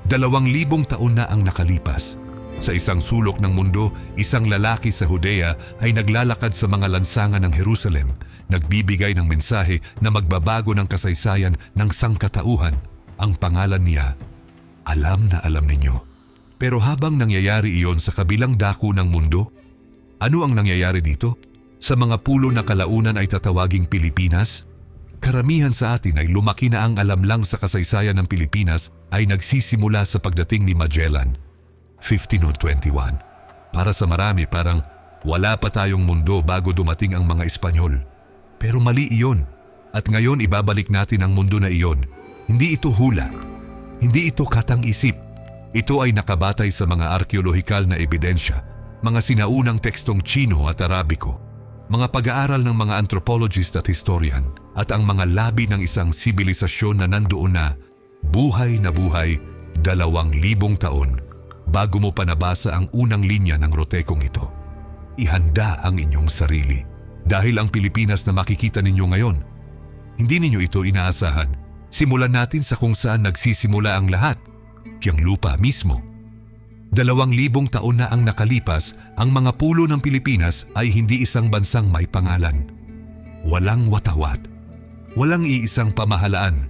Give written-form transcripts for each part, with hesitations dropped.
2,000 taon na ang nakalipas. Sa isang sulok ng mundo, isang lalaki sa Judea ay naglalakad sa mga lansangan ng Jerusalem, nagbibigay ng mensahe na magbabago ng kasaysayan ng sangkatauhan. Ang pangalan niya, alam na alam ninyo. Pero habang nangyayari iyon sa kabilang dako ng mundo, ano ang nangyayari dito? Sa mga pulo na kalaunan ay tatawaging Pilipinas? Karamihan sa atin ay lumaki na ang alam lang sa kasaysayan ng Pilipinas ay nagsisimula sa pagdating ni Magellan, 1521. Para sa marami parang wala pa tayong mundo bago dumating ang mga Espanyol. Pero mali iyon. At ngayon ibabalik natin ang mundo na iyon. Hindi ito hula. Hindi ito katang-isip. Ito ay nakabatay sa mga arkeolohikal na ebidensya, mga sinaunang tekstong Tsino at Arabiko, mga pag-aaral ng mga anthropologist at historian, at ang mga labi ng isang sibilisasyon na nandoon na buhay 2,000 taon bago mo pa nabasa ang unang linya ng rotekong ito. Ihanda ang inyong sarili dahil ang Pilipinas na makikita ninyo ngayon, hindi ninyo ito inaasahan. Simulan natin sa kung saan nagsisimula ang lahat, yung lupa mismo. 2,000 taon na ang nakalipas, ang mga pulo ng Pilipinas ay hindi isang bansang may pangalan. Walang watawat, walang iisang pamahalaan,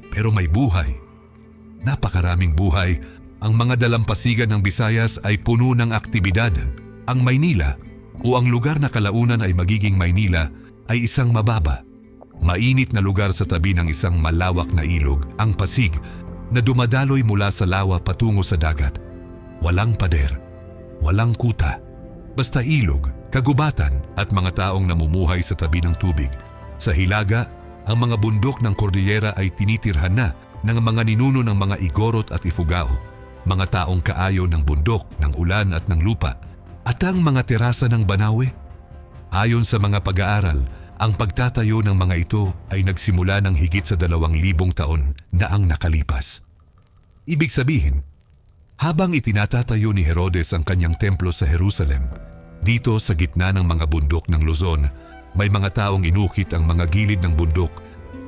pero may buhay. Napakaraming buhay. Ang mga dalampasigan ng Visayas ay puno ng aktibidad. Ang Maynila o ang lugar na kalaunan ay magiging Maynila ay isang mababa, mainit na lugar sa tabi ng isang malawak na ilog, ang Pasig, na dumadaloy mula sa lawa patungo sa dagat. Walang pader, walang kuta, basta ilog, kagubatan at mga taong namumuhay sa tabi ng tubig. Sa Hilaga, ang mga bundok ng Cordillera ay tinitirhan na ng mga ninuno ng mga Igorot at Ifugao, mga taong kaayo ng bundok, ng ulan at ng lupa, at ang mga terasa ng Banawe. Ayon sa mga pag-aaral, ang pagtatayo ng mga ito ay nagsimula ng higit sa 2,000 taon na ang nakalipas. Ibig sabihin, habang itinatatayo ni Herodes ang kanyang templo sa Jerusalem, dito sa gitna ng mga bundok ng Luzon, may mga taong inukit ang mga gilid ng bundok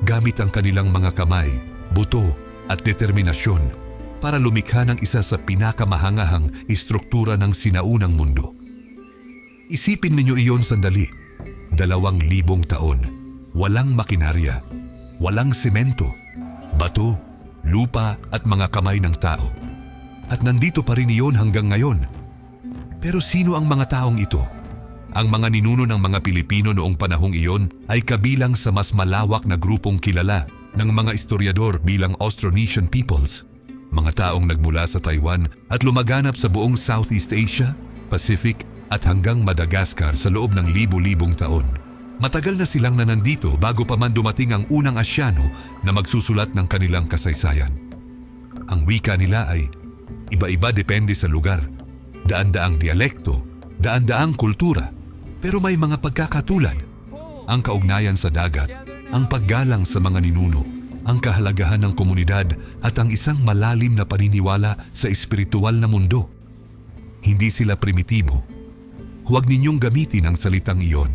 gamit ang kanilang mga kamay, buto at determinasyon para lumikha ng isa sa pinakamahangahang istruktura ng sinaunang mundo. Isipin ninyo iyon sandali. 2,000 taon, walang makinarya, walang semento, bato, lupa at mga kamay ng tao. At nandito pa rin iyon hanggang ngayon. Pero sino ang mga taong ito? Ang mga ninuno ng mga Pilipino noong panahong iyon ay kabilang sa mas malawak na grupong kilala ng mga historiador bilang Austronesian peoples, mga taong nagmula sa Taiwan at lumaganap sa buong Southeast Asia, Pacific at hanggang Madagascar sa loob ng libu-libong taon. Matagal na silang nanandito bago pa man dumating ang unang Asyano na magsusulat ng kanilang kasaysayan. Ang wika nila ay iba-iba depende sa lugar, daan-daang dialekto, daan-daang kultura, pero may mga pagkakatulad. Ang kaugnayan sa dagat, ang paggalang sa mga ninuno, ang kahalagahan ng komunidad at ang isang malalim na paniniwala sa espiritual na mundo. Hindi sila primitibo. Huwag ninyong gamitin ang salitang iyon.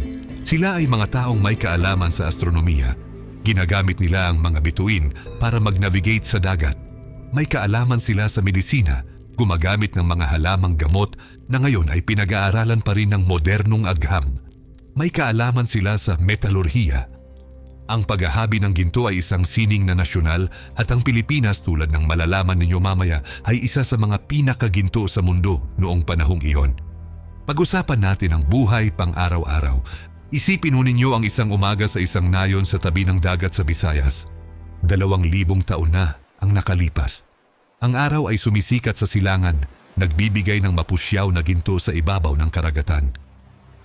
Sila ay mga taong may kaalaman sa astronomiya. Ginagamit nila ang mga bituin para mag-navigate sa dagat. May kaalaman sila sa medisina, gumagamit ng mga halamang gamot na ngayon ay pinag-aaralan pa rin ng modernong agham. May kaalaman sila sa metalurhiya. Ang paghahabi ng ginto ay isang sining na nasyonal at ang Pilipinas tulad ng malalaman ninyo mamaya ay isa sa mga pinakaginto sa mundo noong panahong iyon. Pag-usapan natin ang buhay pang-araw-araw. Isipin ho ninyo ang isang umaga sa isang nayon sa tabi ng dagat sa Visayas. 2,000 taon na ang nakalipas. Ang araw ay sumisikat sa silangan, nagbibigay ng mapusyaw na ginto sa ibabaw ng karagatan.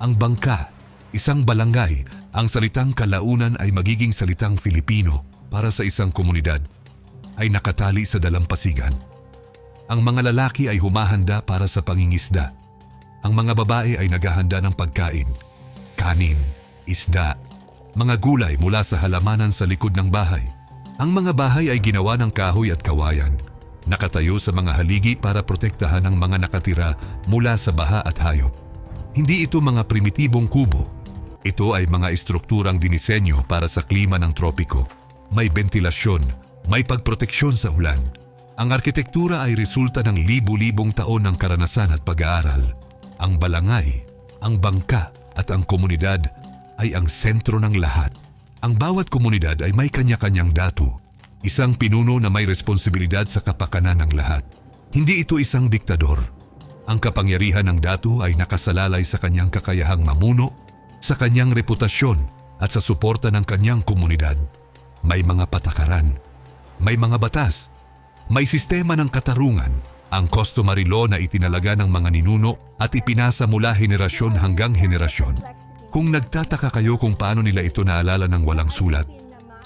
Ang bangka, isang balangay, ang salitang kalaunan ay magiging salitang Filipino para sa isang komunidad, ay nakatali sa dalampasigan. Ang mga lalaki ay humahanda para sa pangingisda. Ang mga babae ay naghahanda ng pagkain, kanin, isda, mga gulay mula sa halamanan sa likod ng bahay. Ang mga bahay ay ginawa ng kahoy at kawayan, nakatayo sa mga haligi para protektahan ang mga nakatira mula sa baha at hayop. Hindi ito mga primitibong kubo. Ito ay mga estrukturang dinisenyo para sa klima ng tropiko. May ventilasyon, may pagproteksyon sa ulan. Ang arkitektura ay resulta ng libu-libong taon ng karanasan at pag-aaral. Ang balangay, ang bangka at ang komunidad ay ang sentro ng lahat. Ang bawat komunidad ay may kanya-kanyang datu, isang pinuno na may responsibilidad sa kapakanan ng lahat. Hindi ito isang diktador. Ang kapangyarihan ng datu ay nakasalalay sa kanyang kakayahang mamuno, sa kanyang reputasyon at sa suporta ng kanyang komunidad. May mga patakaran, may mga batas, may sistema ng katarungan, ang customary law na itinalaga ng mga ninuno at ipinasa mula henerasyon hanggang henerasyon. Kung nagtataka kayo kung paano nila ito naalala ng walang sulat,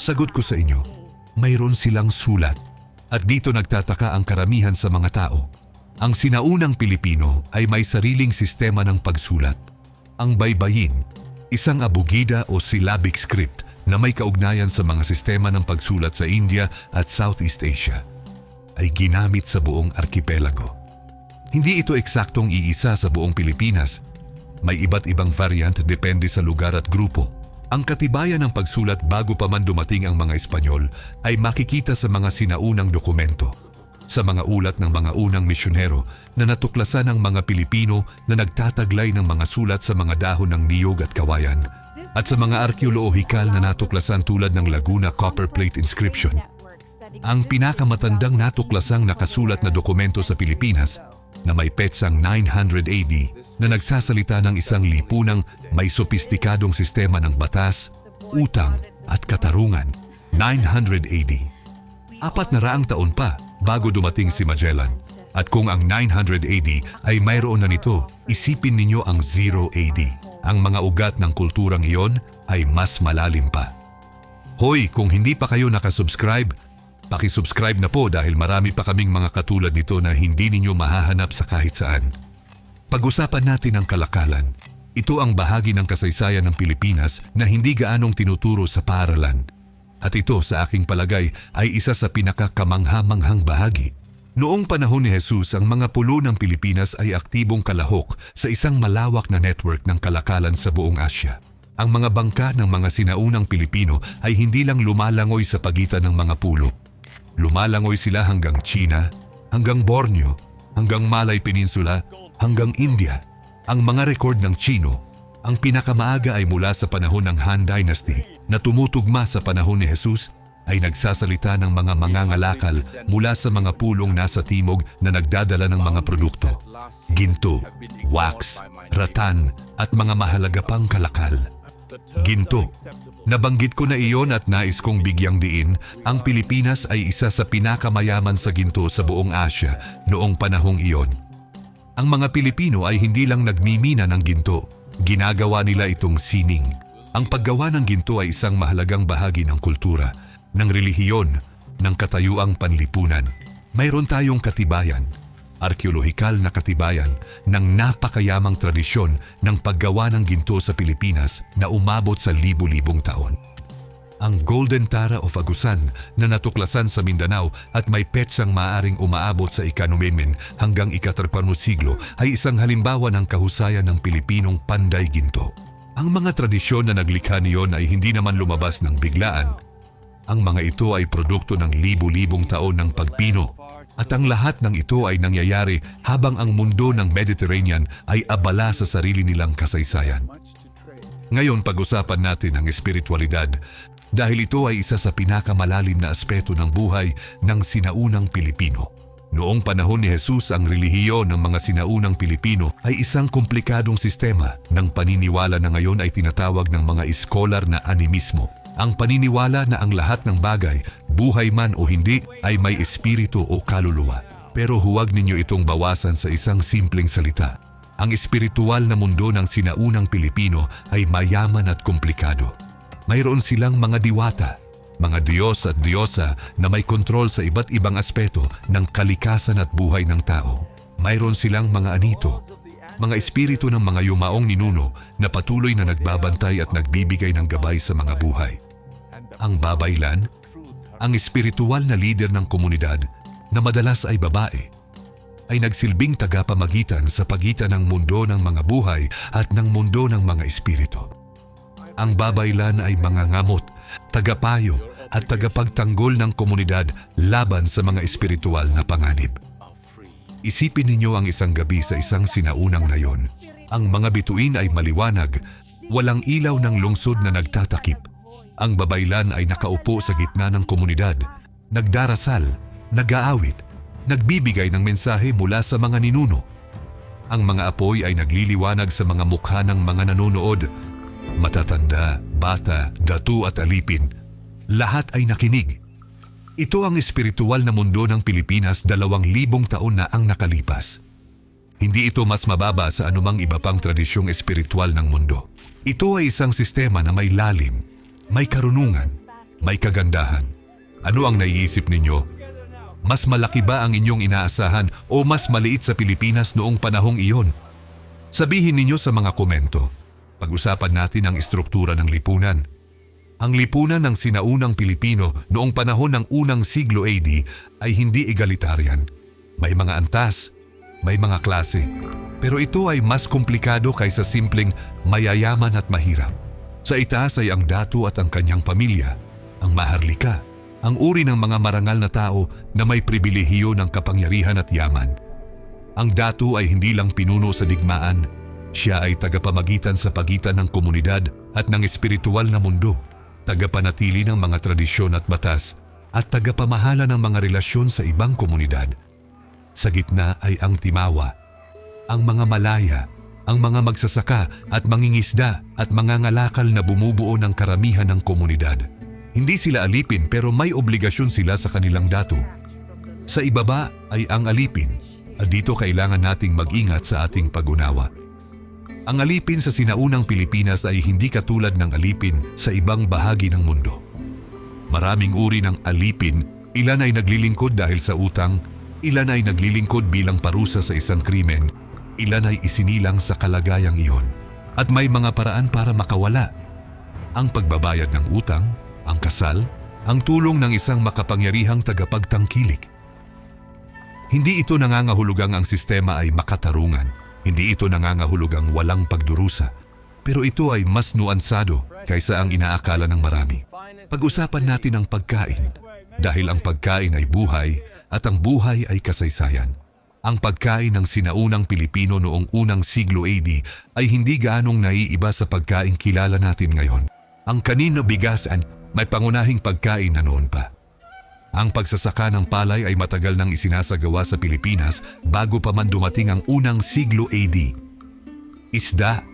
sagot ko sa inyo, mayroon silang sulat. At dito nagtataka ang karamihan sa mga tao. Ang sinaunang Pilipino ay may sariling sistema ng pagsulat. Ang baybayin, isang abugida o syllabic script na may kaugnayan sa mga sistema ng pagsulat sa India at Southeast Asia, ay ginamit sa buong arkipelago. Hindi ito eksaktong iisa sa buong Pilipinas. May iba't ibang variant depende sa lugar at grupo. Ang katibayan ng pagsulat bago pa man dumating ang mga Espanyol ay makikita sa mga sinaunang dokumento, sa mga ulat ng mga unang misyonero na natuklasan ng mga Pilipino na nagtataglay ng mga sulat sa mga dahon ng niyog at kawayan, at sa mga arkeolohikal na natuklasan tulad ng Laguna Copper Plate Inscription. Ang pinakamatandang natuklasang nakasulat na dokumento sa Pilipinas na may petsang 900 AD na nagsasalita ng isang lipunang may sopistikadong sistema ng batas, utang at katarungan. 900 AD. 400 taon pa bago dumating si Magellan. At kung ang 900 AD ay mayroon na nito, isipin ninyo ang 0 AD. Ang mga ugat ng kulturang iyon ay mas malalim pa. Hoy, kung hindi pa kayo nakasubscribe, paki-subscribe na po dahil marami pa kaming mga katulad nito na hindi ninyo mahahanap sa kahit saan. Pag-usapan natin ang kalakalan. Ito ang bahagi ng kasaysayan ng Pilipinas na hindi gaanong tinuturo sa paaralan. At ito sa aking palagay ay isa sa pinakakamangha-manghang bahagi. Noong panahon ni Jesus, ang mga pulo ng Pilipinas ay aktibong kalahok sa isang malawak na network ng kalakalan sa buong Asya. Ang mga bangka ng mga sinaunang Pilipino ay hindi lang lumalangoy sa pagitan ng mga pulo. Lumalangoy sila hanggang China, hanggang Borneo, hanggang Malay Peninsula, hanggang India. Ang mga rekord ng Chino, ang pinakamaaga ay mula sa panahon ng Han Dynasty na tumutugma sa panahon ni Jesus, ay nagsasalita ng mga mangangalakal mula sa mga pulong nasa timog na nagdadala ng mga produkto. Ginto, wax, ratan at mga mahalaga pang kalakal. Ginto. Nabanggit ko na iyon at nais kong bigyang diin, ang Pilipinas ay isa sa pinakamayaman sa ginto sa buong Asya noong panahong iyon. Ang mga Pilipino ay hindi lang nagmimina ng ginto, ginagawa nila itong sining. Ang paggawa ng ginto ay isang mahalagang bahagi ng kultura, ng relihiyon, ng katayuang panlipunan. Mayroon tayong katibayan, arkeolohikal na katibayan ng napakayamang tradisyon ng paggawa ng ginto sa Pilipinas na umabot sa libu-libong taon. Ang Golden Tara of Agusan na natuklasan sa Mindanao at may petsang maaaring umaabot sa ika-9 hanggang ika-13 siglo ay isang halimbawa ng kahusayan ng Pilipinong panday ginto. Ang mga tradisyon na naglikha niyon ay hindi naman lumabas ng biglaan. Ang mga ito ay produkto ng libu-libong taon ng pagpino. At ang lahat ng ito ay nangyayari habang ang mundo ng Mediterranean ay abala sa sarili nilang kasaysayan. Ngayon pag-usapan natin ang espiritualidad dahil ito ay isa sa pinakamalalim na aspeto ng buhay ng sinaunang Pilipino. Noong panahon ni Jesus, ang relihiyon ng mga sinaunang Pilipino ay isang komplikadong sistema ng paniniwala na ngayon ay tinatawag ng mga iskolar na animismo. Ang paniniwala na ang lahat ng bagay, buhay man o hindi, ay may espiritu o kaluluwa. Pero huwag ninyo itong bawasan sa isang simpleng salita. Ang espiritual na mundo ng sinaunang Pilipino ay mayaman at komplikado. Mayroon silang mga diwata, mga Diyos at Diyosa na may kontrol sa iba't ibang aspeto ng kalikasan at buhay ng tao. Mayroon silang mga anito, mga espiritu ng mga yumaong ninuno na patuloy na nagbabantay at nagbibigay ng gabay sa mga buhay. Ang babaylan, ang espiritual na leader ng komunidad na madalas ay babae, ay nagsilbing tagapamagitan sa pagitan ng mundo ng mga buhay at ng mundo ng mga espiritu. Ang babaylan ay mga ngamot, tagapayo at tagapagtanggol ng komunidad laban sa mga espiritual na panganib. Isipin ninyo ang isang gabi sa isang sinaunang nayon. Ang mga bituin ay maliwanag, walang ilaw ng lungsod na nagtatakip. Ang babaylan ay nakaupo sa gitna ng komunidad, nagdarasal, nag-aawit, nagbibigay ng mensahe mula sa mga ninuno. Ang mga apoy ay nagliliwanag sa mga mukha ng mga nanonood. Matatanda, bata, datu at alipin, lahat ay nakinig. Ito ang espiritual na mundo ng Pilipinas 2,000 taon na ang nakalipas. Hindi ito mas mababa sa anumang iba pang tradisyong espiritual ng mundo. Ito ay isang sistema na may lalim, may karunungan, may kagandahan. Ano ang naiisip ninyo? Mas malaki ba ang inyong inaasahan o mas maliit sa Pilipinas noong panahong iyon? Sabihin ninyo sa mga komento. Pag-usapan natin ang istruktura ng lipunan. Ang lipunan ng sinaunang Pilipino noong panahon ng unang siglo AD ay hindi egalitarian. May mga antas, may mga klase. Pero ito ay mas komplikado kaysa simpleng mayayaman at mahirap. Sa itaas ay ang datu at ang kanyang pamilya, ang maharlika, ang uri ng mga marangal na tao na may pribilehiyo ng kapangyarihan at yaman. Ang datu ay hindi lang pinuno sa digmaan, siya ay tagapamagitan sa pagitan ng komunidad at ng espiritual na mundo, tagapanatili ng mga tradisyon at batas, at tagapamahala ng mga relasyon sa ibang komunidad. Sa gitna ay ang timawa, ang mga malaya, ang mga magsasaka at mangingisda at mga ngalakal na bumubuo ng karamihan ng komunidad. Hindi sila alipin pero may obligasyon sila sa kanilang datu. Sa ibaba ay ang alipin at dito kailangan nating mag-ingat sa ating pag-unawa. Ang alipin sa sinaunang Pilipinas ay hindi katulad ng alipin sa ibang bahagi ng mundo. Maraming uri ng alipin, ilan ay naglilingkod dahil sa utang, ilan ay naglilingkod bilang parusa sa isang krimen, ilan ay isinilang sa kalagayang iyon. At may mga paraan para makawala. Ang pagbabayad ng utang, ang kasal, ang tulong ng isang makapangyarihang tagapagtangkilik. Hindi ito nangangahulugang ang sistema ay makatarungan. Hindi ito nangangahulugang walang pagdurusa. Pero ito ay mas nuansado kaysa ang inaakala ng marami. Pag-usapan natin ang pagkain. Dahil ang pagkain ay buhay at ang buhay ay kasaysayan. Ang pagkain ng sinaunang Pilipino noong unang siglo AD ay hindi gaanong naiiba sa pagkain kilala natin ngayon. Ang kanino bigas ay may pangunahing pagkain na noon pa. Ang pagsasaka ng palay ay matagal nang isinasagawa sa Pilipinas bago pa man dumating ang unang siglo AD. Isda,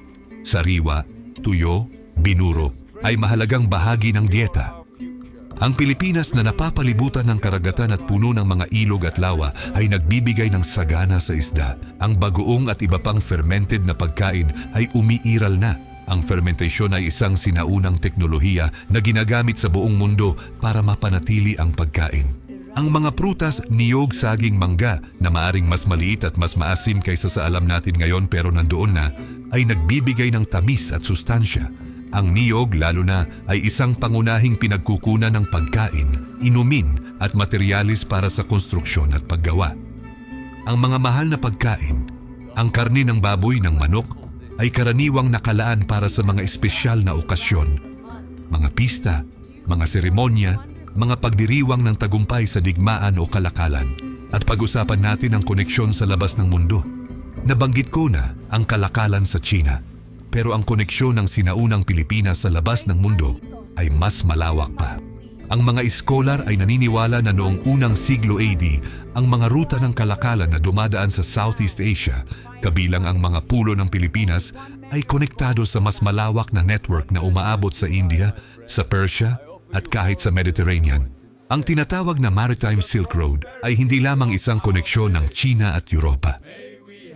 sariwa, tuyo, binuro ay mahalagang bahagi ng dieta. Ang Pilipinas na napapalibutan ng karagatan at puno ng mga ilog at lawa ay nagbibigay ng sagana sa isda. Ang bagoong at iba pang fermented na pagkain ay umiiral na. Ang fermentasyon ay isang sinaunang teknolohiya na ginagamit sa buong mundo para mapanatili ang pagkain. Ang mga prutas, niyog, saging, mangga na maaring mas maliit at mas maasim kaysa sa alam natin ngayon pero nandoon na, ay nagbibigay ng tamis at sustansya. Ang niyog lalo na ay isang pangunahing pinagkukunan ng pagkain, inumin at materyales para sa konstruksyon at paggawa. Ang mga mahal na pagkain, ang karne ng baboy ng manok, ay karaniwang nakalaan para sa mga espesyal na okasyon, mga pista, mga seremonya, mga pagdiriwang ng tagumpay sa digmaan o kalakalan. At pag-usapan natin ang koneksyon sa labas ng mundo. Nabanggit ko na ang kalakalan sa China, pero ang koneksyon ng sinaunang Pilipinas sa labas ng mundo ay mas malawak pa. Ang mga iskolar ay naniniwala na noong unang siglo AD, ang mga ruta ng kalakalan na dumadaan sa Southeast Asia, kabilang ang mga pulo ng Pilipinas, ay konektado sa mas malawak na network na umaabot sa India, sa Persia, at kahit sa Mediterranean. Ang tinatawag na Maritime Silk Road ay hindi lamang isang koneksyon ng China at Europa.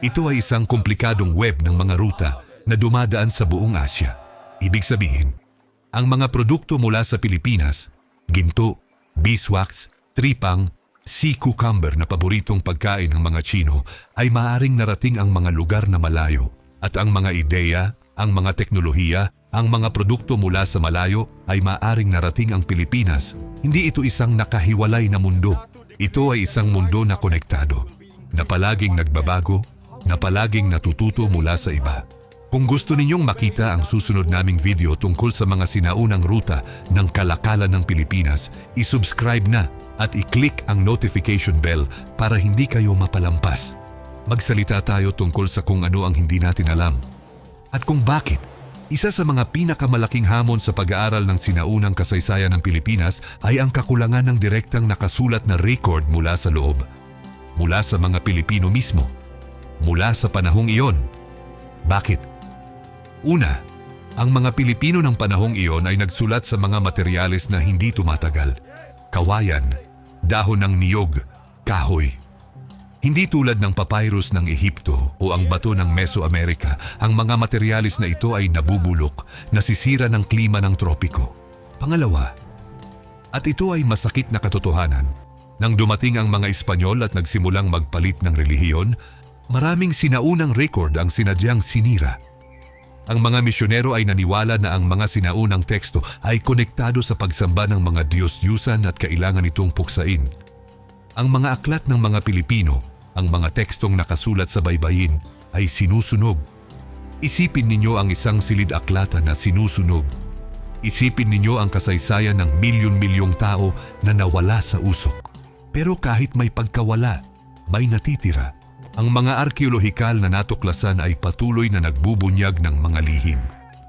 Ito ay isang komplikadong web ng mga ruta na dumadaan sa buong Asya. Ibig sabihin, ang mga produkto mula sa Pilipinas, ginto, beeswax, tripang, sea cucumber na paboritong pagkain ng mga Chino ay maaaring narating ang mga lugar na malayo. At ang mga ideya, ang mga teknolohiya, ang mga produkto mula sa malayo ay maaaring narating ang Pilipinas. Hindi ito isang nakahiwalay na mundo. Ito ay isang mundo na konektado, na palaging nagbabago, na palaging natututo mula sa iba. Kung gusto ninyong makita ang susunod naming video tungkol sa mga sinaunang ruta ng kalakalan ng Pilipinas, isubscribe na at i-click ang notification bell para hindi kayo mapalampas. Magsalita tayo tungkol sa kung ano ang hindi natin alam at kung bakit. Isa sa mga pinakamalaking hamon sa pag-aaral ng sinaunang kasaysayan ng Pilipinas ay ang kakulangan ng direktang nakasulat na record mula sa loob, mula sa mga Pilipino mismo, mula sa panahong iyon. Bakit? Una, ang mga Pilipino ng panahong iyon ay nagsulat sa mga materyales na hindi tumatagal. Kawayan, dahon ng niyog, kahoy. Hindi tulad ng papyrus ng Ehipto o ang bato ng Mesoamerica, ang mga materyales na ito ay nabubulok, nasisira ng klima ng tropiko. Pangalawa, at ito ay masakit na katotohanan, nang dumating ang mga Espanyol at nagsimulang magpalit ng relihiyon, maraming sinaunang record ang sinadyang sinira. Ang mga misyonero ay naniwala na ang mga sinaunang teksto ay konektado sa pagsamba ng mga Diyos-Diyusan at kailangan itong puksain. Ang mga aklat ng mga Pilipino, ang mga tekstong nakasulat sa baybayin, ay sinusunog. Isipin ninyo ang isang silid-aklatan na sinusunog. Isipin ninyo ang kasaysayan ng milyon-milyong tao na nawala sa usok. Pero kahit may pagkawala, may natitira. Ang mga arkeolohikal na natuklasan ay patuloy na nagbubunyag ng mga lihim.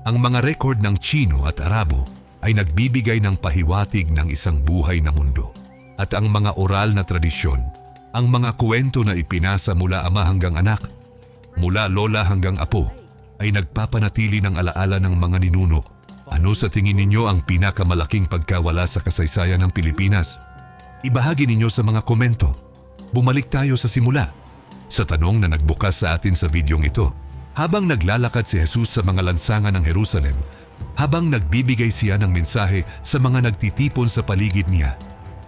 Ang mga record ng Tsino at Arabo ay nagbibigay ng pahiwatig ng isang buhay na mundo. At ang mga oral na tradisyon, ang mga kwento na ipinasa mula ama hanggang anak, mula lola hanggang apo, ay nagpapanatili ng alaala ng mga ninuno. Ano sa tingin ninyo ang pinakamalaking pagkawala sa kasaysayan ng Pilipinas? Ibahagi ninyo sa mga komento. Bumalik tayo sa simula. Sa tanong na nagbukas sa atin sa videong ito, habang naglalakad si Jesus sa mga lansangan ng Jerusalem, habang nagbibigay siya ng mensahe sa mga nagtitipon sa paligid niya,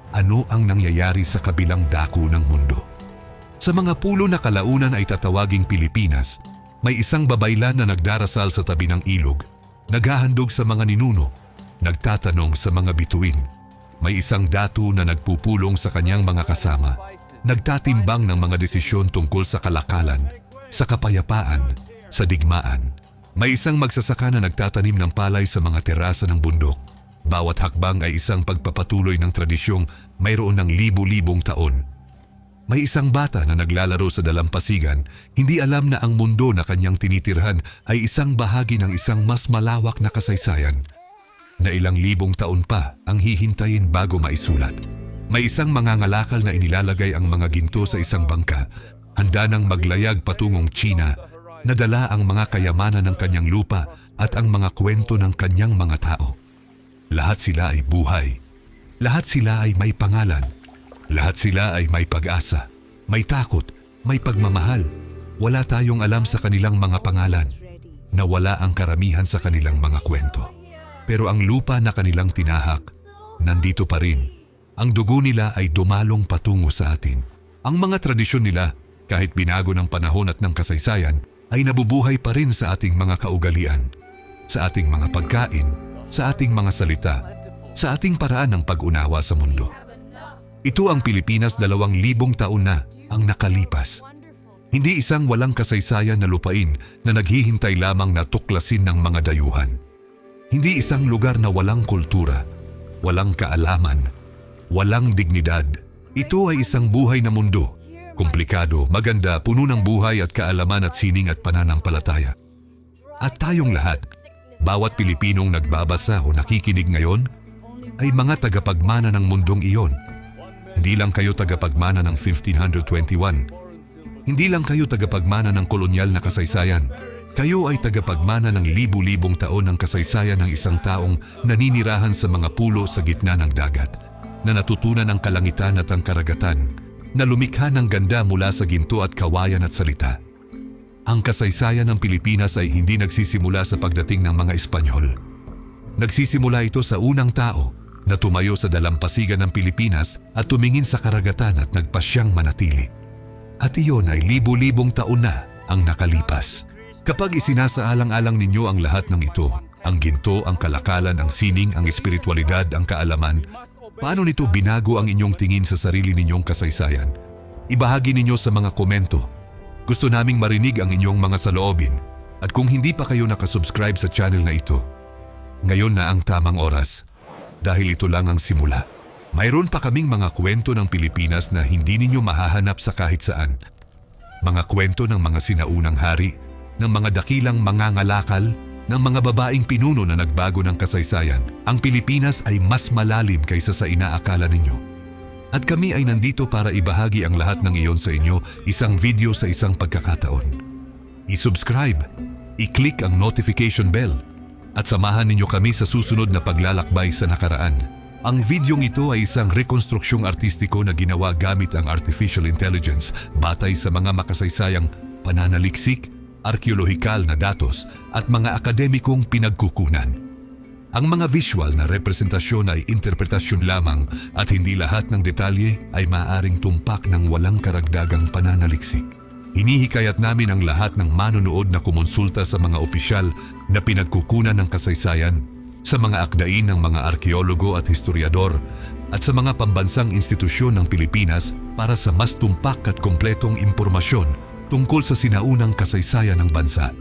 ano ang nangyayari sa kabilang dako ng mundo? Sa mga pulo na kalaunan ay tatawaging Pilipinas, may isang babaylan na nagdarasal sa tabi ng ilog, naghahandog sa mga ninuno, nagtatanong sa mga bituin. May isang datu na nagpupulong sa kanyang mga kasama, nagtatimbang ng mga desisyon tungkol sa kalakalan, sa kapayapaan, sa digmaan. May isang magsasaka na nagtatanim ng palay sa mga terasa ng bundok. Bawat hakbang ay isang pagpapatuloy ng tradisyong mayroon ng libu-libong taon. May isang bata na naglalaro sa dalampasigan, hindi alam na ang mundo na kanyang tinitirhan ay isang bahagi ng isang mas malawak na kasaysayan, na ilang libong taon pa ang hihintayin bago maisulat. May isang mangangalakal na inilalagay ang mga ginto sa isang bangka, handa nang maglayag patungong China, na dala ang mga kayamanan ng kanyang lupa at ang mga kwento ng kanyang mga tao. Lahat sila ay buhay. Lahat sila ay may pangalan. Lahat sila ay may pag-asa, may takot, may pagmamahal. Wala tayong alam sa kanilang mga pangalan. Nawala ang karamihan sa kanilang mga kwento. Pero ang lupa na kanilang tinahak, nandito pa rin. Ang dugo nila ay dumalong patungo sa atin. Ang mga tradisyon nila, kahit binago ng panahon at ng kasaysayan, ay nabubuhay pa rin sa ating mga kaugalian, sa ating mga pagkain, sa ating mga salita, sa ating paraan ng pag-unawa sa mundo. Ito ang Pilipinas 2,000 taon na ang nakalipas. Hindi isang walang kasaysayan na lupain na naghihintay lamang na tuklasin ng mga dayuhan. Hindi isang lugar na walang kultura, walang kaalaman, walang dignidad. Ito ay isang buhay na mundo. Komplikado, maganda, puno ng buhay at kaalaman at sining at pananampalataya. At tayong lahat, bawat Pilipinong nagbabasa o nakikinig ngayon, ay mga tagapagmana ng mundong iyon. Hindi lang kayo tagapagmana ng 1521. Hindi lang kayo tagapagmana ng kolonyal na kasaysayan. Kayo ay tagapagmana ng libu-libong taon ng kasaysayan ng isang taong naninirahan sa mga pulo sa gitna ng dagat, na natutunan ang kalangitan at ang karagatan, na lumikha ng ganda mula sa ginto at kawayan at salita. Ang kasaysayan ng Pilipinas ay hindi nagsisimula sa pagdating ng mga Espanyol. Nagsisimula ito sa unang tao na tumayo sa dalampasigan ng Pilipinas at tumingin sa karagatan at nagpasyang manatili. At iyon ay libu-libong taon na ang nakalipas. Kapag isinasaalang-alang ninyo ang lahat ng ito, ang ginto, ang kalakalan, ang sining, ang espiritualidad, ang kaalaman, paano nito binago ang inyong tingin sa sarili ninyong kasaysayan? Ibahagi ninyo sa mga komento. Gusto naming marinig ang inyong mga saloobin. At kung hindi pa kayo nakasubscribe sa channel na ito, ngayon na ang tamang oras dahil ito lang ang simula. Mayroon pa kaming mga kwento ng Pilipinas na hindi ninyo mahahanap sa kahit saan. Mga kwento ng mga sinaunang hari, ng mga dakilang mangangalakal, ng mga babaeng pinuno na nagbago ng kasaysayan. Ang Pilipinas ay mas malalim kaysa sa inaakala ninyo. At kami ay nandito para ibahagi ang lahat ng iyon sa inyo, isang video sa isang pagkakataon. I-subscribe, i-click ang notification bell, at samahan ninyo kami sa susunod na paglalakbay sa nakaraan. Ang videong ito ay isang rekonstruksyong artistiko na ginawa gamit ang artificial intelligence batay sa mga makasaysayang pananaliksik, arkeolohikal na datos at mga akademikong pinagkukunan. Ang mga visual na representasyon ay interpretasyon lamang at hindi lahat ng detalye ay maaaring tumpak ng walang karagdagang pananaliksik. Hinihikayat namin ang lahat ng manonood na kumonsulta sa mga opisyal na pinagkukunan ng kasaysayan, sa mga akdain ng mga arkeologo at historiador, at sa mga pambansang institusyon ng Pilipinas para sa mas tumpak at kompletong impormasyon tungkol sa sinaunang kasaysayan ng bansa.